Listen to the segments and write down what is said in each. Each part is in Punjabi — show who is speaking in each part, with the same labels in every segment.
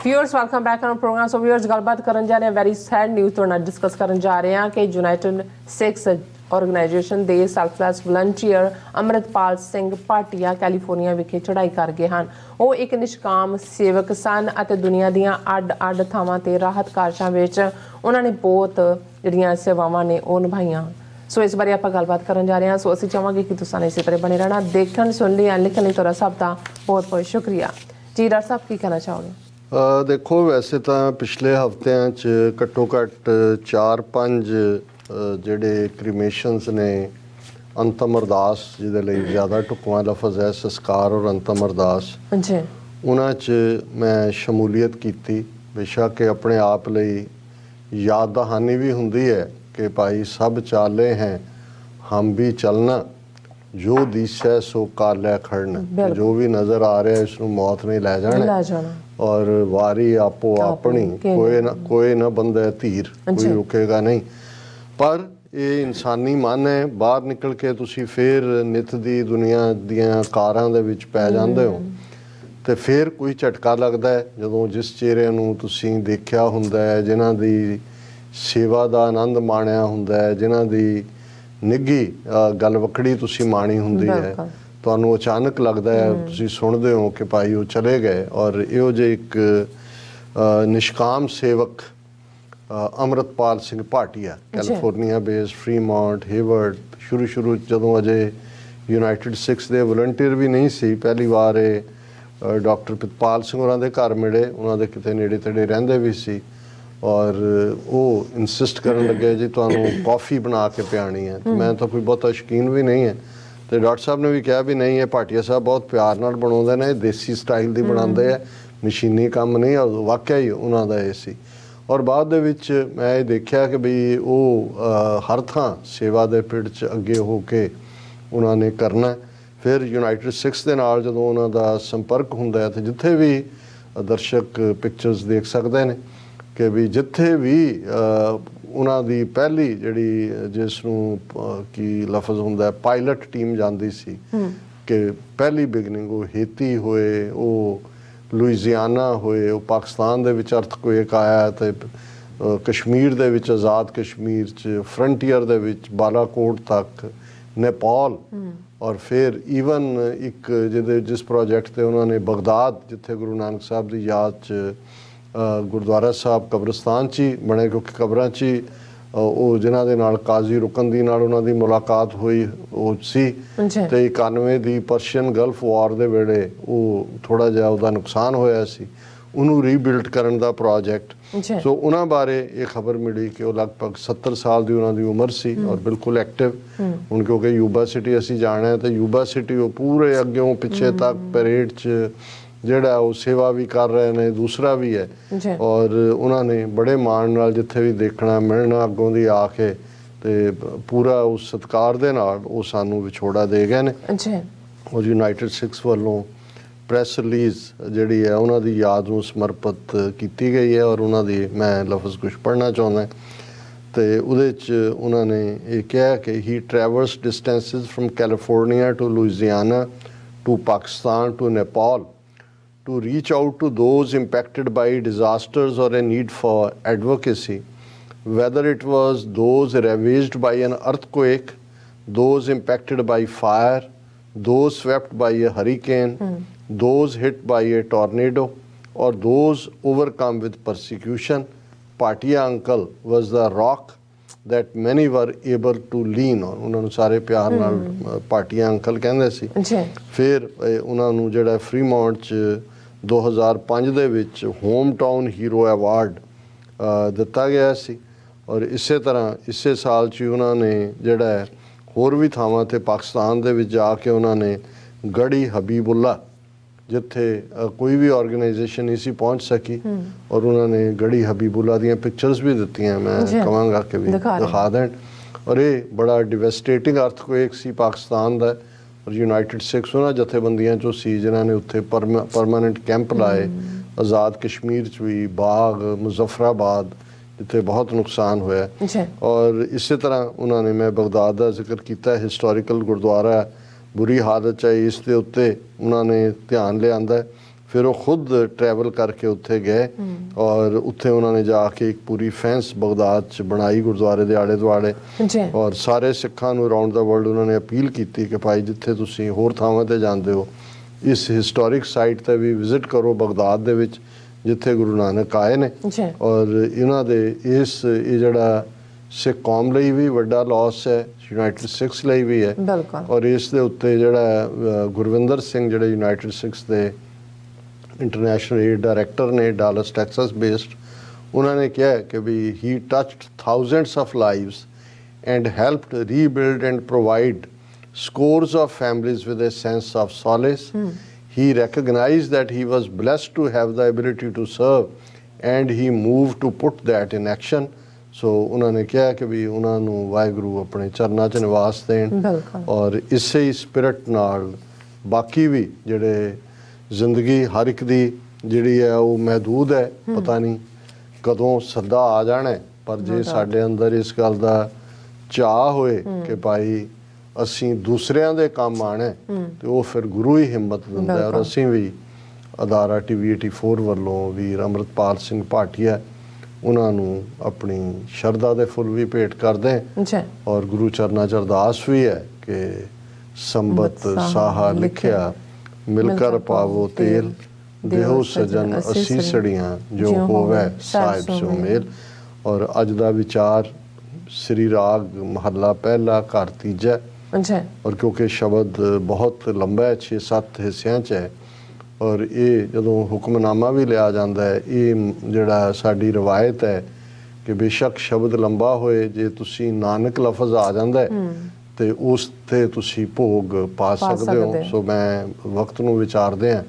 Speaker 1: Viewers welcome back on programme. So viewers गलबात करन जा रहे हैं वेरी सैड न्यूज़ तो ना डिस्कस करन जा रहे हैं कि यूनाइटेड सिक्स ऑर्गेनाइजेशन ਦੇ selfless volunteer Amritpal Singh Bhatia California ਵਿਖੇ ਚੜ੍ਹਾਈ ਕਰ ਗਏ ਹਨ। ਉਹ ਇੱਕ ਨਿਸ਼ਕਾਮ ਸੇਵਕ ਸਨ ਅਤੇ ਦੁਨੀਆ ਦੀਆਂ ਅੱਡ-ਅੱਡ ਥਾਵਾਂ ਤੇ ਰਾਹਤ ਕਾਰਜਾਂ ਵਿੱਚ ਉਹਨਾਂ ਨੇ ਬਹੁਤ ਜਿਹੜੀਆਂ ਸੇਵਾਵਾਂ ਨੇ ਉਹ ਨਿਭਾਈਆਂ। ਸੋ ਇਸ ਬਾਰੇ ਆਪਾਂ ਗੱਲਬਾਤ ਕਰਨ ਜਾ ਰਹੇ ਹਾਂ। ਸੋ ਅਸੀਂ ਚਾਹਾਂਗੇ ਕਿ ਤੁਸੀਂ ਇਸੇ ਤਰ੍ਹਾਂ ਬਣੇ ਰਹਿਣਾ, ਦੇਖਣ ਸੁਣ ਲਈ ਲਿਖਣ ਲਈ ਤੁਹਾਡਾ ਸਭ ਦਾ ਬਹੁਤ ਬਹੁਤ ਸ਼ੁਕਰੀਆ ਜੀ। ਡਾਕਟਰ ਸਾਹਿਬ ਕੀ ਕਹਿਣਾ ਚਾਹੋਗੇ?
Speaker 2: ਦੇਖੋ ਵੈਸੇ ਤਾਂ ਪਿਛਲੇ ਹਫ਼ਤਿਆਂ 'ਚ ਘੱਟੋ ਘੱਟ 4-5 ਜਿਹੜੇ ਕ੍ਰੀਮੇਸ਼ਨਸ ਨੇ ਅੰਤਮ ਅਰਦਾਸ ਜਿਹਦੇ ਲਈ ਜ਼ਿਆਦਾ ਢੁਕਵਾਂ ਲਫ਼ਜ਼ ਹੈ ਸੰਸਕਾਰ ਔਰ ਅੰਤਮ ਅਰਦਾਸ
Speaker 1: ਜੀ,
Speaker 2: ਉਹਨਾਂ 'ਚ ਮੈਂ ਸ਼ਮੂਲੀਅਤ ਕੀਤੀ। ਬੇਸ਼ੱਕ ਕਿ ਆਪਣੇ ਆਪ ਲਈ ਯਾਦ ਦਹਾਨੀ ਵੀ ਹੁੰਦੀ ਹੈ ਕਿ ਭਾਈ ਸਭ ਚਾਲੇ ਹੈ ਹਮ ਵੀ ਚਲਣਾ ਜੋ ਦਿਸੈ ਸੋ ਕਾਲਿਆ ਖੜਨ, ਜੋ ਵੀ ਨਜ਼ਰ ਆ ਰਿਹਾ ਇਸ ਨੂੰ ਮੌਤ ਨਹੀਂ ਲੈ ਜਾਣਾ ਔਰ ਵਾਰੀ ਆਪੋ ਆਪਣੀ ਕੋਈ ਨਾ ਬੰਦਾ ਧੀਰ, ਕੋਈ ਰੁਕੇਗਾ ਨਹੀਂ। ਪਰ ਇਹ ਇਨਸਾਨੀ ਮਨ ਹੈ, ਬਾਹਰ ਨਿਕਲ ਕੇ ਤੁਸੀਂ ਫਿਰ ਨਿੱਤ ਦੀ ਦੁਨੀਆ ਦੀਆਂ ਕਾਰਾਂ ਦੇ ਵਿੱਚ ਪੈ ਜਾਂਦੇ ਹੋ ਤੇ ਫਿਰ ਕੋਈ ਝਟਕਾ ਲੱਗਦਾ ਹੈ ਜਦੋਂ ਜਿਸ ਚਿਹਰੇ ਨੂੰ ਤੁਸੀਂ ਦੇਖਿਆ ਹੁੰਦਾ ਹੈ, ਜਿਨ੍ਹਾਂ ਦੀ ਸੇਵਾ ਦਾ ਆਨੰਦ ਮਾਣਿਆ ਹੁੰਦਾ ਹੈ, ਜਿਨ੍ਹਾਂ ਦੀ ਨਿੱਘੀ ਗਲਵਕੜੀ ਤੁਸੀਂ ਮਾਣੀ ਹੁੰਦੀ ਹੈ, ਤੁਹਾਨੂੰ ਅਚਾਨਕ ਲੱਗਦਾ ਹੈ, ਤੁਸੀਂ ਸੁਣਦੇ ਹੋ ਕਿ ਭਾਈ ਉਹ ਚਲੇ ਗਏ। ਔਰ ਇਹੋ ਜਿਹੇ ਇੱਕ ਨਿਸ਼ਕਾਮ ਸੇਵਕ Amritpal Singh Bhatia California base Fremont Hayward ਸ਼ੁਰੂ ਜਦੋਂ ਅਜੇ ਯੂਨਾਈਟਿਡ ਸਿੱਖਸ ਦੇ ਵਲੰਟੀਅਰ ਵੀ ਨਹੀਂ ਸੀ, ਪਹਿਲੀ ਵਾਰ ਇਹ ਡਾਕਟਰ ਪਿਤਪਾਲ ਸਿੰਘ ਹੋਰਾਂ ਦੇ ਘਰ ਮਿਲੇ, ਉਹਨਾਂ ਦੇ ਕਿਤੇ ਨੇੜੇ ਤੇੜੇ ਰਹਿੰਦੇ ਵੀ ਸੀ ਔਰ ਉਹ ਇਨਸਿਸਟ ਕਰਨ ਲੱਗੇ ਜੀ ਤੁਹਾਨੂੰ ਕੌਫੀ ਬਣਾ ਕੇ ਪਿਆਣੀ ਹੈ। ਮੈਂ ਤਾਂ ਕੋਈ ਬਹੁਤਾ ਸ਼ੌਕੀਨ ਵੀ ਨਹੀਂ ਹੈ ਤੇ ਡਾਕਟਰ ਸਾਹਿਬ ਨੇ ਵੀ ਕਿਹਾ ਵੀ ਨਹੀਂ ਇਹ ਭਾਟੀਆ ਸਾਹਿਬ ਬਹੁਤ ਪਿਆਰ ਨਾਲ ਬਣਾਉਂਦੇ ਨੇ, ਦੇਸੀ ਸਟਾਈਲ ਦੀ ਬਣਾਉਂਦੇ ਆ, ਮਸ਼ੀਨੀ ਕੰਮ ਨਹੀਂ। ਔਰ ਵਾਕਿਆ ਹੀ ਉਹਨਾਂ ਦਾ ਇਹ ਸੀ। ਔਰ ਬਾਅਦ ਦੇ ਵਿੱਚ ਮੈਂ ਇਹ ਦੇਖਿਆ ਕਿ ਬਈ ਉਹ ਹਰ ਥਾਂ ਸੇਵਾ ਦੇ ਪਿੜ 'ਚ ਅੱਗੇ ਹੋ ਕੇ ਉਹਨਾਂ ਨੇ ਕਰਨਾ। ਫਿਰ ਯੂਨਾਈਟਿਡ ਸਿੱਖਸ ਦੇ ਨਾਲ ਜਦੋਂ ਉਹਨਾਂ ਦਾ ਸੰਪਰਕ ਹੁੰਦਾ ਹੈ ਤੇ ਜਿੱਥੇ ਵੀ ਦਰਸ਼ਕ ਪਿਕਚਰਸ ਦੇਖ ਸਕਦੇ ਨੇ ਕਿ ਵੀ ਜਿੱਥੇ ਵੀ ਉਹਨਾਂ ਦੀ ਪਹਿਲੀ ਜਿਹੜੀ ਜਿਸ ਨੂੰ ਕੀ ਲਫ਼ਜ਼ ਹੁੰਦਾ ਪਾਇਲਟ ਟੀਮ ਜਾਂਦੀ ਸੀ ਕਿ ਪਹਿਲੀ ਬਿਗਨਿੰਗ ਉਹ ਹੇਤੀ ਹੋਏ, ਉਹ ਲੁਈਜ਼ੀਆਨਾ ਹੋਏ, ਉਹ ਪਾਕਿਸਤਾਨ ਦੇ ਵਿੱਚ ਅਰਥਕੁਏਕ ਆਇਆ ਤੇ ਕਸ਼ਮੀਰ ਦੇ ਵਿੱਚ ਆਜ਼ਾਦ ਕਸ਼ਮੀਰ 'ਚ ਫਰੰਟੀਅਰ ਦੇ ਵਿੱਚ ਬਾਲਾਕੋਟ ਤੱਕ ਨੇਪਾਲ ਔਰ ਫਿਰ ਈਵਨ ਇੱਕ ਜਿਸ ਪ੍ਰੋਜੈਕਟ 'ਤੇ ਉਹਨਾਂ ਨੇ ਬਗਦਾਦ ਜਿੱਥੇ ਗੁਰੂ ਨਾਨਕ ਸਾਹਿਬ ਦੀ ਯਾਦ 'ਚ ਗੁਰਦੁਆਰਾ ਸਾਹਿਬ ਕਬਰਸਤਾਨ 'ਚ ਹੀ ਬਣੇ ਕਿਉਂਕਿ ਕਬਰਾਂ 'ਚ ਹੀ ਉਹ ਜਿਨ੍ਹਾਂ ਦੇ ਨਾਲ ਕਾਜ਼ੀ ਰੁਕਨ ਦੀ ਨਾਲ ਉਹਨਾਂ ਦੀ ਮੁਲਾਕਾਤ ਹੋਈ ਉਹ ਸੀ ਤੇ 91 ਦੀ ਪਰਸ਼ੀਅਨ ਗਲਫ ਵਾਰ ਦੇ ਵੇਲੇ ਉਹ ਥੋੜ੍ਹਾ ਜਿਹਾ ਉਹਦਾ ਨੁਕਸਾਨ ਹੋਇਆ ਸੀ, ਉਹਨੂੰ ਰੀਬਿਲਡ ਕਰਨ ਦਾ ਪ੍ਰੋਜੈਕਟ। ਸੋ ਉਹਨਾਂ ਬਾਰੇ ਇਹ ਖਬਰ ਮਿਲੀ ਕਿ ਉਹ ਲਗਭਗ 70 ਸਾਲ ਦੀ ਉਹਨਾਂ ਦੀ ਉਮਰ ਸੀ ਔਰ ਬਿਲਕੁਲ ਐਕਟਿਵ। ਹੁਣ ਕਿਉਂਕਿ ਯੂਬਾ ਸਿਟੀ ਅਸੀਂ ਜਾਣਾ ਤੇ ਯੂਬਾ ਸਿਟੀ ਉਹ ਪੂਰੇ ਅੱਗਿਓਂ ਪਿੱਛੇ ਤੱਕ ਪਰੇਡ 'ਚ ਜਿਹੜਾ ਉਹ ਸੇਵਾ ਵੀ ਕਰ ਰਹੇ ਨੇ, ਦੂਸਰਾ ਵੀ ਹੈ ਔਰ ਉਹਨਾਂ ਨੇ ਬੜੇ ਮਾਣ ਨਾਲ ਜਿੱਥੇ ਵੀ ਦੇਖਣਾ ਮਿਲਣਾ ਅੱਗੋਂ ਦੀ ਆ ਕੇ ਤੇ ਪੂਰਾ ਉਸ ਸਤਿਕਾਰ ਦੇ ਨਾਲ ਉਹ ਸਾਨੂੰ ਵਿਛੋੜਾ ਦੇ ਗਏ ਨੇ। ਔਰ ਯੂਨਾਈਟਿਡ ਸਿੱਖਸ ਵੱਲੋਂ ਪ੍ਰੈਸ ਰਿਲੀਜ਼ ਜਿਹੜੀ ਹੈ ਉਹਨਾਂ ਦੀ ਯਾਦ ਨੂੰ ਸਮਰਪਿਤ ਕੀਤੀ ਗਈ ਹੈ ਔਰ ਉਹਨਾਂ ਦੀ ਮੈਂ ਲਫ਼ਜ਼ ਕੁਛ ਪੜ੍ਹਨਾ ਚਾਹੁੰਦਾ ਤੇ ਉਹਦੇ 'ਚ ਉਹਨਾਂ ਨੇ ਇਹ ਕਿਹਾ ਕਿ he traverse distances from California to Louisiana to Pakistan to Nepal to reach out to those impacted by disasters or a need for advocacy, whether it was those ravaged by an earthquake, those impacted by fire, those swept by a hurricane, those hit by a tornado, or those overcome with persecution. Bhatia uncle was the rock that many were able to lean on. ਉਹਨਾਂ ਨੂੰ ਸਾਰੇ ਪਿਆਰ ਨਾਲ ਭਾਟੀਆ ਅੰਕਲ ਕਹਿੰਦੇ ਸੀ। ਫਿਰ ਉਹਨਾਂ ਨੂੰ ਜਿਹੜਾ ਫਰੀਮੌਂਟ 'ਚ 2005 ਦੇ ਵਿੱਚ ਹੋਮ ਟਾਊਨ ਹੀਰੋ ਐਵਾਰਡ ਦਿੱਤਾ ਗਿਆ ਸੀ ਔਰ ਇਸੇ ਤਰ੍ਹਾਂ ਇਸੇ ਸਾਲ 'ਚ ਉਹਨਾਂ ਨੇ ਜਿਹੜਾ ਹੋਰ ਵੀ ਥਾਵਾਂ 'ਤੇ ਪਾਕਿਸਤਾਨ ਦੇ ਵਿੱਚ ਜਾ ਕੇ ਉਹਨਾਂ ਨੇ ਗੜੀ ਹਬੀਬੁੱਲਾ ਜਿੱਥੇ ਕੋਈ ਵੀ ਆਰਗੇਨਾਈਜੇਸ਼ਨ ਨਹੀਂ ਸੀ ਪਹੁੰਚ ਸਕੀ ਔਰ ਉਹਨਾਂ ਨੇ ਗੜੀ ਹਬੀਬੁੱਲਾ ਦੀਆਂ ਪਿਕਚਰਸ ਵੀ ਦਿੱਤੀਆਂ, ਮੈਂ ਕਹਾਂਗਾ ਕਿ ਵੀ ਦਿਖਾ ਦੇਣ। ਔਰ ਇਹ ਬੜਾ ਡਿਵੈਸਟੇਟਿੰਗ ਅਰਥਕੁਏਕ ਸੀ ਪਾਕਿਸਤਾਨ ਦਾ ਔਰ ਯੂਨਾਈਟਿਡ ਸਿੱਖਸ ਉਹਨਾਂ ਜਥੇਬੰਦੀਆਂ 'ਚੋਂ ਸੀ ਜਿਨ੍ਹਾਂ ਨੇ ਉੱਥੇ ਪਰਮਾਨੈਂਟ ਕੈਂਪ ਲਾਏ, ਆਜ਼ਾਦ ਕਸ਼ਮੀਰ 'ਚ ਵੀ, ਬਾਗ, ਮੁਜ਼ੱਫਰਾਬਾਦ ਜਿੱਥੇ ਬਹੁਤ ਨੁਕਸਾਨ ਹੋਇਆ। ਔਰ ਇਸੇ ਤਰ੍ਹਾਂ ਉਹਨਾਂ ਨੇ ਮੈਂ ਬਗਦਾਦ ਦਾ ਜ਼ਿਕਰ ਕੀਤਾ, ਹਿਸਟੋਰੀਕਲ ਗੁਰਦੁਆਰਾ ਬੁਰੀ ਹਾਲਤ 'ਚ ਇਸ ਦੇ ਉੱਤੇ ਉਹਨਾਂ ਨੇ ਧਿਆਨ ਲਿਆਂਦਾ। फिर वो खुद ट्रैवल करके उत्थे गए और उत्थे उन्होंने जाके एक पूरी फैंस बगदाद च बनाई गुरुद्वारे दे आले दुआले और सारे सिखां नूं अराउंड द वर्ल्ड उन्होंने अपील की कि भाई जिथे तुसीं होर थावां ते जांदे हो इस हिस्टोरिक साइट ते भी विजिट करो बगदाद दे विच जिथे गुरु नानक आए ने और इन्हां दे इस ये जिहड़ा सिख कौम ਲਈ भी वड्डा लॉस है यूनाइटेड सिक्स ਲਈ भी है और इस दे उत्ते जिहड़ा गुरविंदर सिंह जिहड़े यूनाइटेड सिक्स दे इंटरनेशनल एड डायरैक्टर ने डालस टैक्सस बेस्ड उन्होंने कहा कि भी ही touched thousands of lives and helped rebuild and provide scores of families with a sense of solace. He recognized that he was blessed to have the ability to serve and he moved to put that in action. So उन्होंने कहा कि भी उन्होंने वाहिगुरू अपने चरना च निवास देन और इसे ही स्पिरिट नाल बाकी भी जिहड़े जिंदगी हर एक दी जिहड़ी है वो महदूद है पता नहीं कदों सदा आ जाना है पर जे साडे अंदर इस गल दा चाह होए कि भाई ਅਸੀਂ ਦੂਸਰਿਆਂ ਦੇ ਕੰਮ ਆਣਾ ਤੇ ਉਹ ਫਿਰ ਗੁਰੂ ਹੀ ਹਿੰਮਤ ਦਿੰਦਾ ਔਰ ਅਸੀਂ ਵੀ ਅਦਾਰਾ ਟੀਵੀ 84 ਵੱਲੋਂ ਵੀਰ ਅੰਮ੍ਰਿਤਪਾਲ ਸਿੰਘ ਭਾਟੀਆ ਉਹਨਾਂ ਨੂੰ ਆਪਣੀ ਸ਼ਰਧਾ ਦੇ ਫੁੱਲ ਵੀ ਭੇਟ ਕਰਦੇ ਹਾਂ ਔਰ ਗੁਰੂ ਚਰਨਾਂ 'ਚ ਅਰਦਾਸ ਵੀ ਹੈ ਕਿ ਸੰਬਤ ਸਾਹਾ ਲਿਖਿਆ ਮਿਲ ਕਰ ਪਾਵੋ ਤੇਲ ਦੇਹੋ ਸਜਨ ਅਸੀਸੜੀਆਂ ਜੋ ਹੋਵੇ ਸਾਹਿਬ ਸੋ ਮੇਲ ਔਰ ਅੱਜ ਦਾ ਵਿਚਾਰ ਸ੍ਰੀ ਰਾਗ ਮਹੱਲਾ ਪਹਿਲਾ ਘਰ ਤੀਜਾ और क्योंकि शब्द बहुत लंबा है 6-7 हिस्सों च है और ये जो हुक्मनामा भी लिया जाता है ये जोड़ा साड़ी रवायत है कि बेशक शब्द लंबा होए जे तुसी नानक लफज आ जाता है तो उस ते तुसी भोग पा सकते हो सो मैं वक्त नूं विचारदे हैं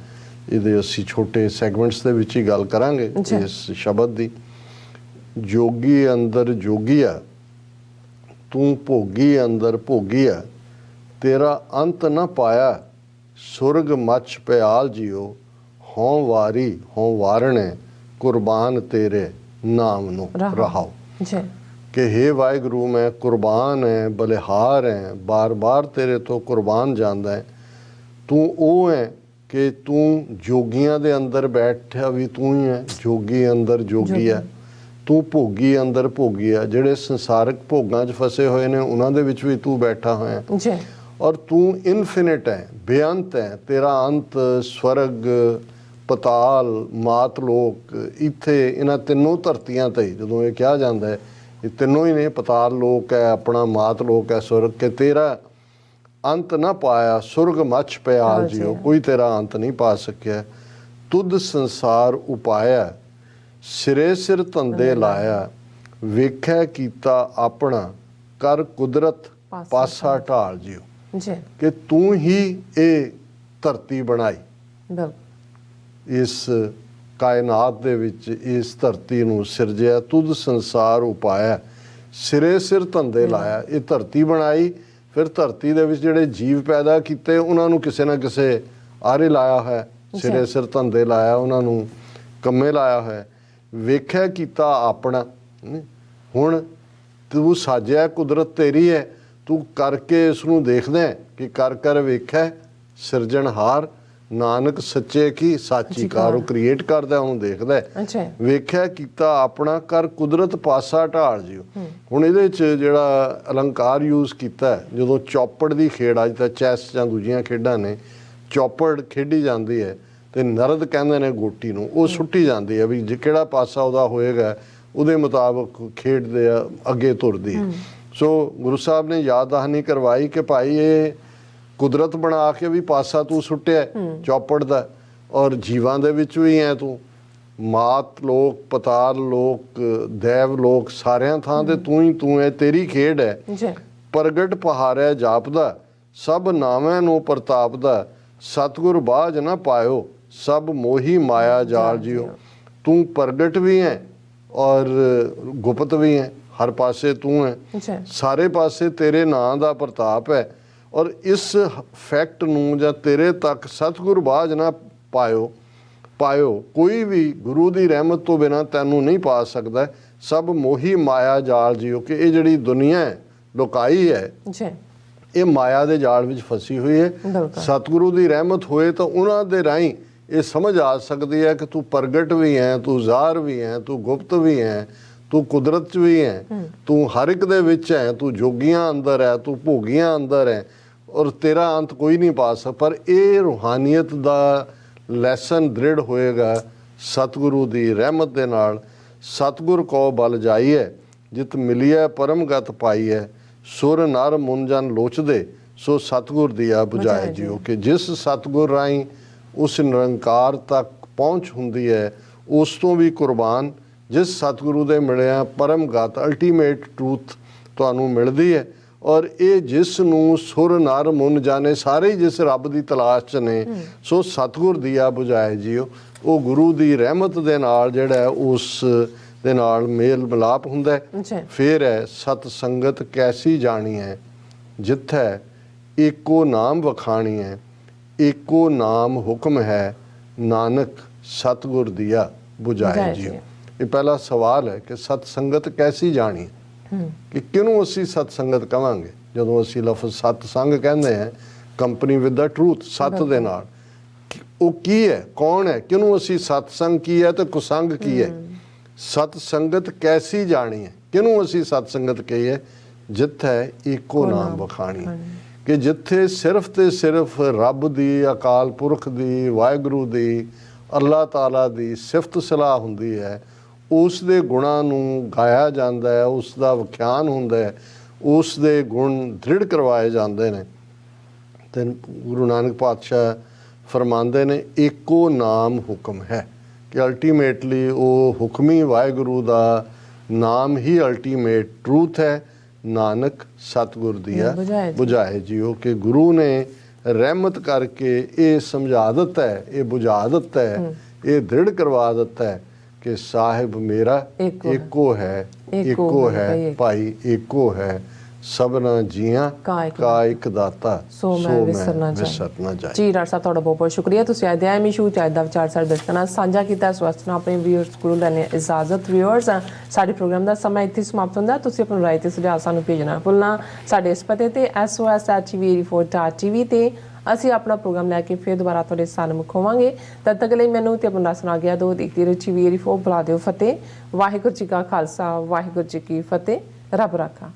Speaker 2: ये असी छोटे सैगमेंट्स दे विच ही गल करांगे इस शब्द दी जोगी अंदर जोगिया तू भोगी अंदर भोगिया तेरा अंत न पाया सुरग मच प्याल जियो हों वारी हों वारणे कुर्बान तेरे नाम नो रहाओ कि हे वाहिगुरू मैं कुर्बान है बलिहार है बार बार तेरे तो कुर्बान जांदा है तू वो है कि तू जोगियां दे अंदर बैठा भी तू ही है जोगी अंदर जोगी है तू भोगी अंदर भोगी है जिहड़े संसारिक भोगां 'च फसे हुए ने उन्हां दे विच भी तू बैठा होया और तू इनफिनिट है बेअंत है तेरा अंत स्वर्ग पताल मातलोक इत्थे इन्हां तिन्नों धरतियां ते जदों ये कहा जाता है ये तिन्नों ही ने पताल लोक है अपना मातलोक है स्वर्ग के तेरा अंत ना पाया सुरग मच प्याल जियो कोई तेरा अंत नहीं पा सकिया तुद संसार उपाया सिरे सिर धंधे लाया वेख्या कीता अपना कर कुदरत पासा ढाल जियो कि तू ही ये धरती बनाई इस कायनात दे विच इस धरती नूं सिरजिया तुद संसार उपाया सिरे सिर धंधे लाया ये धरती बनाई फिर धरती दे विच जिहड़े जीव पैदा कीते उन्हां नूं किसे ना किसे आरे लाया है सिरे सिर धंधे लाया उन्हां नूं कम्मे लाया है वेख्या कीता अपना हुण तू साजिया कुदरत तेरी है तू करके इसनूं देखदा है कि कर कर वेख्या सिरजनहार नानक सच्चे की साची कार क्रिएट करदा उहनूं देखदा है वेख्या कीता अपना कर कुदरत पासा ढाल जियो हुण इहदे च जिहड़ा अलंकार यूज़ कीता है जदों चौपड़ दी खेड अज तां चैस जां दूजियां खेडां ने चौपड़ खेडी जांदी है ते नरद कहंदे ने गोटी नूं ਉਹ ਸੁੱਟੀ ਜਾਂਦੀ ਹੈ ਵੀ ਕਿਹੜਾ ਪਾਸਾ ਉਹਦਾ ਹੋਏਗਾ ਉਹਦੇ ਮੁਤਾਬਕ ਖੇਡ ਦੇ ਅੱਗੇ ਤੁਰਦੀ ਸੋ ਗੁਰੂ ਸਾਹਿਬ ਨੇ ਯਾਦ ਦਹਾਨੀ ਕਰਵਾਈ ਕਿ ਭਾਈ ਇਹ ਕੁਦਰਤ ਬਣਾ ਕੇ ਵੀ ਪਾਸਾ ਤੂੰ ਸੁੱਟਿਆ ਚੌਪੜ ਦਾ ਔਰ ਜੀਵਾਂ ਦੇ ਵਿੱਚ ਵੀ ਐ ਤੂੰ ਮਾਤ ਲੋਕ ਪਤਾਲ ਲੋਕ ਦੇਵ ਲੋਕ ਸਾਰਿਆਂ ਥਾਂ ਤੇ ਤੂੰ ਹੈ ਤੇਰੀ ਖੇਡ ਹੈ ਪ੍ਰਗਟ ਪਹਾੜਿਆ ਜਾਪਦਾ ਸਭ ਨਾਵਾਂ ਨੂੰ ਪ੍ਰਤਾਪਦਾ ਸਤਿਗੁਰ ਬਾਝ ਨਾ ਪਾਇਓ सब मोही माया जाल जियो तू प्रगट भी है और गुप्त भी है हर पासे तू है सारे पासे तेरे नां दा प्रताप है और इस फैक्ट नूं जां तेरे तक सतगुर बाझ ना पायो कोई भी गुरु दी रहमत तो बिना तैनू नहीं पा सकदा सब मोही माया जाल जियो कि ये जिहड़ी दुनिया है लुकाई है ये माया दे जाल विच फसी हुई है सतगुरु दी रहमत होए तो उन्हां दे राहीं ਇਹ ਸਮਝ ਆ ਸਕਦੀ ਹੈ ਕਿ ਤੂੰ ਪ੍ਰਗਟ ਵੀ ਹੈ, ਤੂੰ ਜ਼ਾਹਰ ਵੀ ਹੈ, ਤੂੰ ਗੁਪਤ ਵੀ ਹੈ, ਤੂੰ ਕੁਦਰਤ 'ਚ ਵੀ ਹੈ, ਤੂੰ ਹਰ ਇੱਕ ਦੇ ਵਿੱਚ ਹੈ, ਤੂੰ ਜੋਗੀਆਂ ਅੰਦਰ ਹੈ, ਤੂੰ ਭੋਗੀਆਂ ਅੰਦਰ ਹੈ, ਔਰ ਤੇਰਾ ਅੰਤ ਕੋਈ ਨਹੀਂ ਪਾ ਸਕਦਾ। ਪਰ ਇਹ ਰੂਹਾਨੀਅਤ ਦਾ ਲੈਸਨ ਦ੍ਰਿੜ ਹੋਏਗਾ ਸਤਿਗੁਰੂ ਦੀ ਰਹਿਮਤ ਦੇ ਨਾਲ। ਸਤਿਗੁਰ ਕੋ ਬਲ ਜਾਈਏ, ਜਿਤ ਮਿਲਿਆ ਪਰਮਗਤ ਪਾਈਏ, ਸੁਰ ਨਰ ਮੁਨ ਜਨ ਲੋਚਦੇ, ਸੋ ਸਤਿਗੁਰ ਦੀਆ ਬੁਝਾਏ ਜਿਉ। ਕਿ ਜਿਸ ਸਤਿਗੁਰ ਰਾਹੀਂ ਉਸ ਨਿਰੰਕਾਰ ਤੱਕ ਪਹੁੰਚ ਹੁੰਦੀ ਹੈ, ਉਸ ਤੋਂ ਵੀ ਕੁਰਬਾਨ ਜਿਸ ਸਤਿਗੁਰੂ ਦੇ ਮਿਲਿਆ ਪਰਮਗਤ ਅਲਟੀਮੇਟ ਟਰੂਥ ਤੁਹਾਨੂੰ ਮਿਲਦੀ ਹੈ। ਔਰ ਇਹ ਜਿਸ ਨੂੰ ਸੁਰ ਨਰ ਮੁਨ ਜਾਣੇ, ਸਾਰੇ ਹੀ ਜਿਸ ਰੱਬ ਦੀ ਤਲਾਸ਼ 'ਚ ਨੇ, ਸੋ ਸਤਿਗੁਰ ਦੀਆ ਬੁਝਾਏ ਜਿਉ। ਉਹ ਗੁਰੂ ਦੀ ਰਹਿਮਤ ਦੇ ਨਾਲ ਜਿਹੜਾ ਉਸ ਦੇ ਨਾਲ ਮੇਲ ਮਿਲਾਪ ਹੁੰਦਾ ਹੈ। ਫਿਰ ਹੈ ਸਤ ਸੰਗਤ ਕੈਸੀ ਜਾਣੀ ਹੈ, ਜਿੱਥੈ ਏਕੋ ਨਾਮ ਵਖਾਣੀ ਹੈ, ਏਕੋ ਨਾਮ ਹੁਕਮ ਹੈ, ਨਾਨਕ ਸਤਿਗੁਰ ਦੀਆ ਬੁਝਾਏ ਜਿਉ। ਇਹ ਪਹਿਲਾ ਸਵਾਲ ਹੈ ਕਿ ਸਤ ਸੰਗਤ ਕੈਸੀ ਜਾਣੀ, ਕਿ ਕਿਹਨੂੰ ਅਸੀਂ ਸਤ ਸੰਗਤ ਕਵਾਂਗੇ। ਜਦੋਂ ਅਸੀਂ ਲਫ਼ਜ਼ ਸਤ ਸੰਗ ਕਹਿੰਦੇ ਹਾਂ, ਕੰਪਨੀ ਵਿਦ ਦਾ ਟਰੂਥ, ਸਤ ਦੇ ਨਾਲ, ਉਹ ਕੀ ਹੈ, ਕੌਣ ਹੈ, ਕਿਹਨੂੰ ਅਸੀਂ ਸਤਸੰਗ ਕੀ ਹੈ ਤੇ ਕੁਸੰਗ ਕੀ ਹੈ। ਸਤ ਸੰਗਤ ਕੈਸੀ ਜਾਣੀ ਹੈ, ਕਿਹਨੂੰ ਅਸੀਂ ਸਤ ਸੰਗਤ ਕਹੀਏ, ਜਿੱਥੇ ਏਕੋ ਨਾਮ ਵਖਾਣੀ, ਕਿ ਜਿੱਥੇ ਸਿਰਫ ਤੇ ਸਿਰਫ ਰੱਬ ਦੀ, ਅਕਾਲ ਪੁਰਖ ਦੀ, ਵਾਹਿਗੁਰੂ ਦੀ, ਅੱਲਾਹ ਤਾਲਾ ਦੀ ਸਿਫਤ ਸਲਾਹ ਹੁੰਦੀ ਹੈ, ਉਸ ਦੇ ਗੁਣਾਂ ਨੂੰ ਗਾਇਆ ਜਾਂਦਾ ਹੈ, ਉਸ ਦਾ ਵਿਖਿਆਨ ਹੁੰਦਾ ਹੈ, ਉਸ ਦੇ ਗੁਣ ਦ੍ਰਿੜ ਕਰਵਾਏ ਜਾਂਦੇ ਨੇ। ਤੇ ਗੁਰੂ ਨਾਨਕ ਪਾਤਸ਼ਾਹ ਫਰਮਾਉਂਦੇ ਨੇ ਏਕੋ ਨਾਮ ਹੁਕਮ ਹੈ, ਕਿ ਅਲਟੀਮੇਟਲੀ ਉਹ ਹੁਕਮੀ ਵਾਹਿਗੁਰੂ ਦਾ ਨਾਮ ਹੀ ਅਲਟੀਮੇਟ ਟਰੂਥ ਹੈ। ਨਾਨਕ ਸਤਿਗੁਰ ਦੀਆ ਬੁਝਾਏ ਜਿਉ। ਕਿ ਗੁਰੂ ਨੇ ਰਹਿਮਤ ਕਰਕੇ ਇਹ ਸਮਝਾ ਦਿੱਤਾ ਹੈ, ਇਹ ਬੁਝਾ ਦਿੱਤਾ ਹੈ, ਇਹ ਦ੍ਰਿੜ ਕਰਵਾ ਦਿੱਤਾ ਹੈ ਕਿ ਸਾਹਿਬ ਮੇਰਾ ਏਕੋ ਹੈ, ਏਕੋ ਹੈ ਭਾਈ, ਏਕੋ ਹੈ ਸਭਨਾ ਜੀਆਂ ਕਾ ਇੱਕ ਦਾਤਾ, ਸੋ ਮੈਂ ਵਿਸਰਨਾ ਜਾਏ।
Speaker 1: ਜੀ ਡਾਕਟਰ ਸਾਹਿਬ, ਤੁਹਾਡਾ ਬਹੁਤ ਬਹੁਤ ਸ਼ੁਕਰੀਆ। ਤੁਸੀਂ ਅੱਜ ਦੇ ਐਮੀਸ਼ੂ ਚਾਹੇ ਦਾ ਵਿਚਾਰ ਸਾਡੇ ਦਰਸ਼ਕਾਂ ਨਾਲ ਸਾਂਝਾ ਕੀਤਾ। ਇਸ ਵਾਸਤੇ ਆਪਣੇ ਵਿਊਅਰਸ ਕੋਲੋਂ ਲੈਣੇ ਇਜਾਜ਼ਤ। ਵਿਊਅਰਸ, ਸਾਡੇ ਪ੍ਰੋਗਰਾਮ ਦਾ ਸਮਾਂ ਇੱਥੇ ਸਮਾਪਤ ਹੁੰਦਾ। ਤੁਸੀਂ ਆਪਣੀ ਰਾਏ ਤੇ ਸੁਝਾਅ ਸਾਨੂੰ ਭੇਜਣਾ ਭੁੱਲਣਾ। ਸਾਡੇ ਇਸ ਪਤੇ ਤੇ SOS@tv84.tv ਤੇ ਅਸੀਂ ਆਪਣਾ ਪ੍ਰੋਗਰਾਮ ਲੈ ਕੇ ਫਿਰ ਦੁਬਾਰਾ ਤੁਹਾਡੇ ਸਾਹਮਣੇ ਹੋਵਾਂਗੇ। ਤਦ ਤੱਕ ਲਈ ਮੈਨੂੰ ਤੇ ਆਪਣਾ ਸੁਣਾ ਗਿਆ ਦੋ ਦੇਖਦੀ ਰਹੋ TV84। ਬੁਲਾ ਦਿਓ ਫਤਿਹ। ਵਾਹਿਗੁਰੂ ਜੀ ਕਾ ਖਾਲਸਾ, ਵਾਹਿਗੁਰੂ ਜੀ ਕੀ ਫਤਿਹ। ਰੱਬ ਰਾਖਾ।